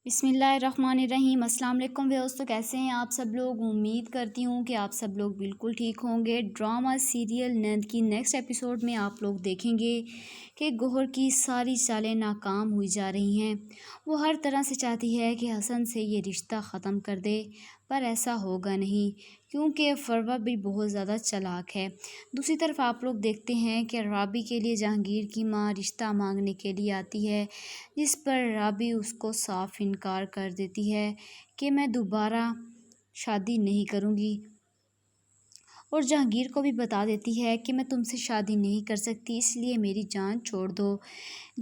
بسم اللہ الرحمن الرحیم۔ السلام علیکم دوستو، کیسے ہیں آپ سب لوگ؟ امید کرتی ہوں کہ آپ سب لوگ بالکل ٹھیک ہوں گے۔ ڈرامہ سیریل نند کی نیکسٹ ایپیسوڈ میں آپ لوگ دیکھیں گے کہ گوہر کی ساری چالیں ناکام ہوئی جا رہی ہیں۔ وہ ہر طرح سے چاہتی ہے کہ حسن سے یہ رشتہ ختم کر دے، پر ایسا ہوگا نہیں کیونکہ فروہ بھی بہت زیادہ چالاک ہے۔ دوسری طرف آپ لوگ دیکھتے ہیں کہ رابی کے لیے جہانگیر کی ماں رشتہ مانگنے کے لیے آتی ہے، جس پر رابی اس کو صاف انکار کر دیتی ہے کہ میں دوبارہ شادی نہیں کروں گی، اور جہانگیر کو بھی بتا دیتی ہے کہ میں تم سے شادی نہیں کر سکتی، اس لیے میری جان چھوڑ دو۔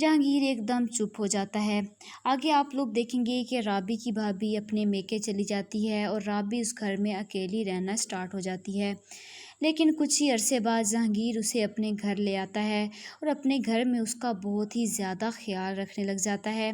جہانگیر ایک دم چپ ہو جاتا ہے۔ آگے آپ لوگ دیکھیں گے کہ رابی کی بھابھی اپنے میکے چلی جاتی ہے اور رابی اس گھر میں اکیلی رہنا سٹارٹ ہو جاتی ہے، لیکن کچھ ہی عرصے بعد جہانگیر اسے اپنے گھر لے آتا ہے اور اپنے گھر میں اس کا بہت ہی زیادہ خیال رکھنے لگ جاتا ہے۔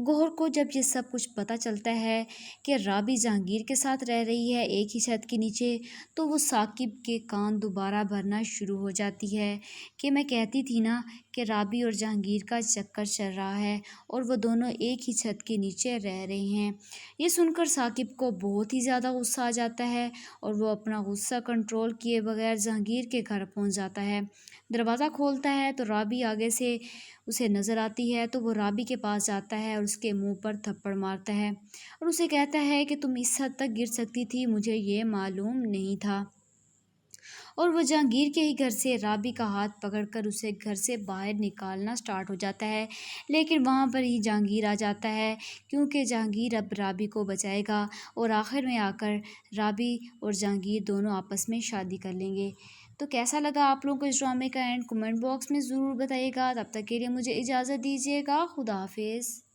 گوہر کو جب یہ سب کچھ پتہ چلتا ہے کہ رابی جہانگیر کے ساتھ رہ رہی ہے ایک ہی چھت کے نیچے، تو وہ ثاقب کے کان دوبارہ بھرنا شروع ہو جاتی ہے کہ میں کہتی تھی نا کہ رابی اور جہانگیر کا چکر چل رہا ہے اور وہ دونوں ایک ہی چھت کے نیچے رہ رہے ہیں۔ یہ سن کر ثاقب کو بہت ہی زیادہ غصہ آ جاتا ہے اور وہ اپنا غصہ کنٹرول کیے بغیر جہانگیر کے گھر پہنچ جاتا ہے۔ دروازہ کھولتا ہے تو رابی آگے سے اسے نظر آتی ہے، تو وہ رابی کے پاس جاتا ہے اور اس کے منہ پر تھپڑ مارتا ہے اور اسے کہتا ہے کہ تم اس حد تک گر سکتی تھی، مجھے یہ معلوم نہیں تھا۔ اور وہ جہانگیر کے ہی گھر سے رابی کا ہاتھ پکڑ کر اسے گھر سے باہر نکالنا سٹارٹ ہو جاتا ہے، لیکن وہاں پر ہی جہانگیر آ جاتا ہے کیونکہ جہانگیر اب رابی کو بچائے گا اور آخر میں آ کر رابی اور جہانگیر دونوں آپس میں شادی کر لیں گے۔ تو کیسا لگا آپ لوگوں کو اس ڈرامے کا اینڈ؟ کمنٹ باکس میں ضرور بتائیے گا۔ تب تک کے لیے مجھے اجازت دیجیے گا۔ خدا حافظ۔